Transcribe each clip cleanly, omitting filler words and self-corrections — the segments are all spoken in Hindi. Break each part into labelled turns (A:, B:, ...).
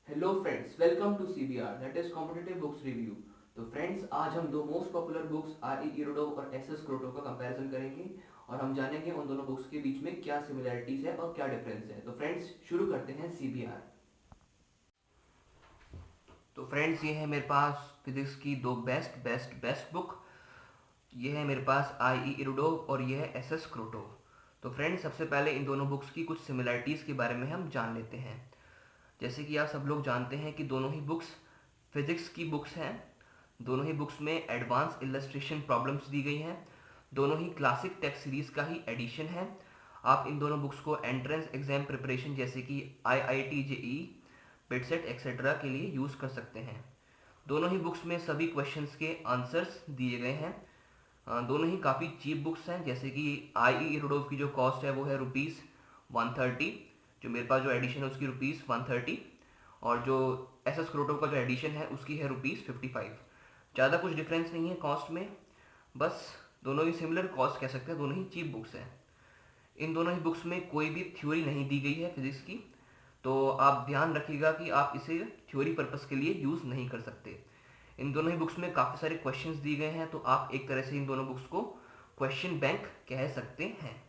A: Hello friends, welcome to CBR that is competitive books review. तो फ्रेंड्स, आज हम दो most popular books R E Irodov और एस एस क्रोटो का कंपैरिजन करेंगे और हम जानेंगे उन दोनों बुक्स के बीच में क्या सिमिलरिटीज है और क्या डिफरेंस है। तो फ्रेंड्स, शुरू करते हैं सीबीआर। तो फ्रेंड्स, ये है मेरे पास फिजिक्स की दो बेस्ट बेस्ट बेस्ट बुक। ये है मेरे पास आई ई इरोडोव और ये है एस एस क्रोटो। तो फ्रेंड्स, सबसे पहले इन दोनों बुक्स की कुछ सिमिलरिटीज़ के बारे में हम जान लेते हैं। जैसे कि आप सब लोग जानते हैं कि दोनों ही बुक्स फिजिक्स की बुक्स हैं। दोनों ही बुक्स में एडवांस इलस्ट्रेशन प्रॉब्लम्स दी गई हैं। दोनों ही क्लासिक टेक्स्ट सीरीज का ही एडिशन है। आप इन दोनों बुक्स को एंट्रेंस एग्जाम प्रिपरेशन जैसे कि IIT JEE बिटसेट एक्सेट्रा के लिए यूज़ कर सकते हैं। दोनों ही बुक्स में सभी क्वेश्चंस के आंसर्स दिए गए हैं। दोनों ही काफ़ी चीप बुक्स हैं। जैसे कि आई ई इरोडोव की जो कॉस्ट है वो है ₹130। जो मेरे पास जो एडिशन है उसकी ₹130। और जो एस एस क्रोटो का जो एडिशन है उसकी है ₹55। ज़्यादा कुछ डिफरेंस नहीं है कॉस्ट में। बस दोनों ही सिमिलर कॉस्ट कह सकते हैं, दोनों ही चीप बुक्स हैं। इन दोनों ही बुक्स में कोई भी थ्योरी नहीं दी गई है फिजिक्स की। तो आप ध्यान रखिएगा कि आप इसे थ्योरी पर्पस के लिए यूज़ नहीं कर सकते। इन दोनों ही बुक्स में काफ़ी सारे क्वेश्चंस दिए गए हैं, तो आप एक तरह से इन दोनों बुक्स को क्वेश्चन बैंक कह सकते हैं।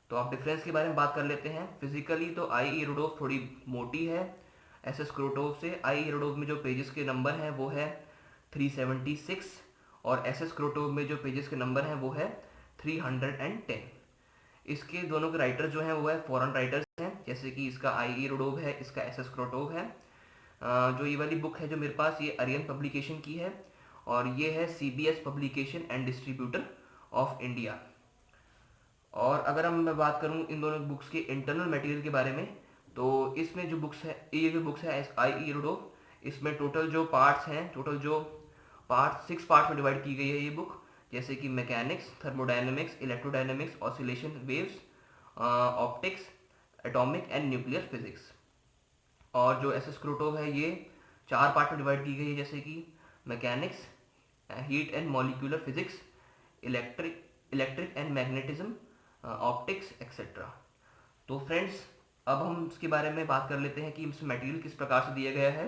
A: तो आप डिफरेंस के बारे में बात कर लेते हैं। फिजिकली तो आई ई इरोडोव थोड़ी मोटी है एस एस क्रोटोव से। आई इरोडोव में जो पेजेस के नंबर हैं वो है 376 और एस एस क्रोटोव में जो पेजेस के नंबर हैं वो है 310। इसके दोनों के राइटर जो हैं वो है फॉरेन राइटर्स हैं। जैसे कि इसका आई ई इरोडोव है, इसका एस एस क्रोटोव है। जो ये वाली बुक है जो मेरे पास, ये अरियन पब्लिकेशन की है और ये है CBS publication and distributor of India. और अगर हम मैं बात करूं इन दोनों बुक्स के इंटरनल मटेरियल के बारे में, तो इसमें जो बुक्स है, ये जो बुक्स है आई ई इरोडोव, इसमें टोटल जो पार्ट्स हैं, टोटल जो पार्ट 6 पार्ट्स में डिवाइड की गई है ये बुक। जैसे कि mechanics, thermodynamics, electrodynamics, oscillation waves, optics, atomic and nuclear physics. और जो एस एस क्रोटोव है ये 4 पार्ट में डिवाइड की गई है। जैसे कि mechanics, heat and molecular physics, electric electric and magnetism, optics etcetera. तो फ्रेंड्स, अब हम इसके बारे में बात कर लेते हैं कि इसमें मटेरियल किस प्रकार से दिया गया है।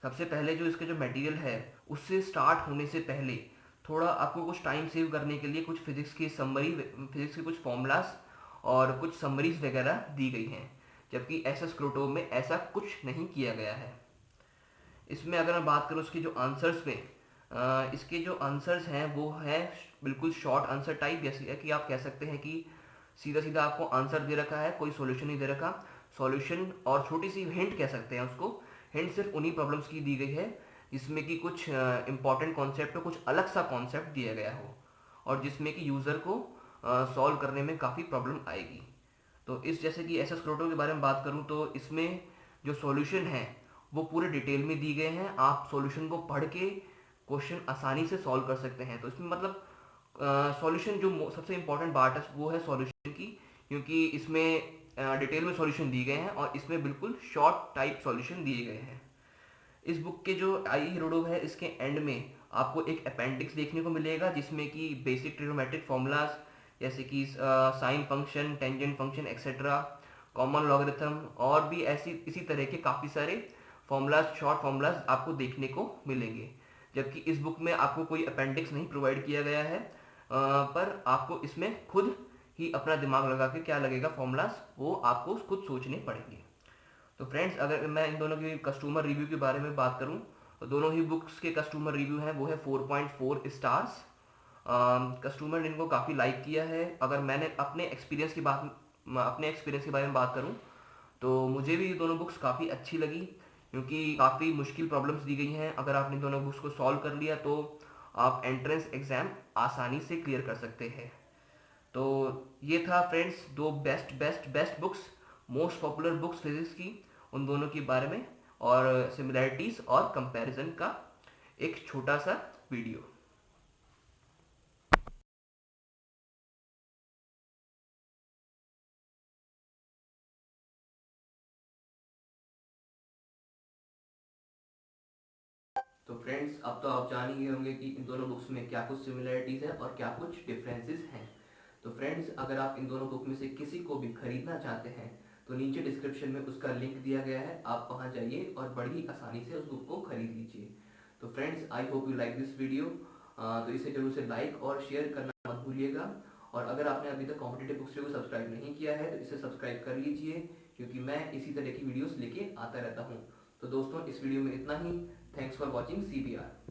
A: सबसे पहले जो इसका जो मटेरियल है उससे स्टार्ट होने से पहले थोड़ा आपको कुछ टाइम सेव करने के लिए कुछ फिजिक्स की समरी, फिजिक्स के कुछ फॉर्मूलाज और कुछ समरीज वगैरह दी गई हैं। जबकि एस एस क्रोटो में ऐसा कुछ नहीं किया गया है। इसमें अगर मैं बात करूँ इसके जो आंसर्स में, इसके जो आंसर्स हैं वो है बिल्कुल शॉर्ट आंसर टाइप। जैसे है कि आप कह सकते हैं कि सीधा सीधा आपको आंसर दे रखा है, कोई सॉल्यूशन नहीं दे रखा। सॉल्यूशन और छोटी सी हिंट कह सकते हैं उसको। हिंट सिर्फ उन्हीं प्रॉब्लम्स की दी गई है जिसमें कि कुछ इंपॉर्टेंट कॉन्सेप्ट हो, कुछ अलग सा कॉन्सेप्ट दिया गया हो और जिसमें कि यूज़र को सॉल्व करने में काफ़ी प्रॉब्लम आएगी। तो इस जैसे कि एस एस क्रोटो के बारे में बात करूँ तो इसमें जो सॉल्यूशन है वो पूरे डिटेल में दिए गए हैं। आप सॉल्यूशन को पढ़ के क्वेश्चन आसानी से सॉल्व कर सकते हैं। तो इसमें मतलब सॉल्यूशन जो सबसे इम्पोर्टेंट पार्ट है वो है सॉल्यूशन की, क्योंकि इसमें डिटेल में सॉल्यूशन दिए गए हैं और इसमें बिल्कुल शॉर्ट टाइप सॉल्यूशन दिए गए हैं। इस बुक के जो आई हिरोडो है इसके एंड में आपको एक अपेंडिक्स देखने को मिलेगा जिसमें कि बेसिक ट्रिग्नोमेट्रिक फॉर्मूलाज जैसे कि sine function, tangent function etcetera, common logarithm और भी ऐसी इसी तरह के काफ़ी सारे फॉर्मूलाज, शॉर्ट फॉर्मूलाज आपको देखने को मिलेंगे। जबकि इस बुक में आपको कोई अपेंडिक्स नहीं प्रोवाइड किया गया है, पर आपको इसमें खुद ही अपना दिमाग लगा के क्या लगेगा फॉर्मूलाज वो आपको खुद सोचने पड़ेंगे। तो फ्रेंड्स, अगर मैं इन दोनों की कस्टमर रिव्यू के बारे में बात करूं तो दोनों ही बुक्स के कस्टमर रिव्यू हैं वो है 4.4 स्टार्स। कस्टमर ने इनको काफ़ी लाइक किया है। अगर मैंने अपने एक्सपीरियंस के बारे में बात करूं तो मुझे भी ये दोनों बुक्स काफ़ी अच्छी लगी, क्योंकि काफ़ी मुश्किल प्रॉब्लम्स दी गई हैं। अगर आपने दोनों बुक्स को सॉल्व कर लिया तो आप एंट्रेंस एग्ज़ाम आसानी से क्लियर कर सकते हैं। तो ये था फ्रेंड्स दो best best best books, most popular books physics की, उन दोनों के बारे में और सिमिलैरिटीज़ और कंपैरिजन का एक छोटा सा वीडियो। तो फ्रेंड्स, अब तो आप जान ही गए होंगे कि इन दोनों बुक्स में क्या कुछ सिमिलरिटीज़ है और क्या कुछ डिफरेंसेस हैं। तो फ्रेंड्स, अगर आप इन दोनों बुक में से किसी को भी खरीदना चाहते हैं तो नीचे डिस्क्रिप्शन में उसका लिंक दिया गया है, आप वहाँ जाइए और बड़ी आसानी से उस बुक को खरीद लीजिए। तो friends, I hope you like this video. तो इसे जरूर से लाइक और शेयर करना मत भूलिएगा। और अगर आपने अभी तक कॉम्पिटेटिव बुक्स को सब्सक्राइब नहीं किया है तो इसे सब्सक्राइब कर लीजिए, क्योंकि मैं इसी तरह की वीडियोस लेके आता रहता हूँ। तो दोस्तों, इस वीडियो में इतना ही। Thanks for watching CBR।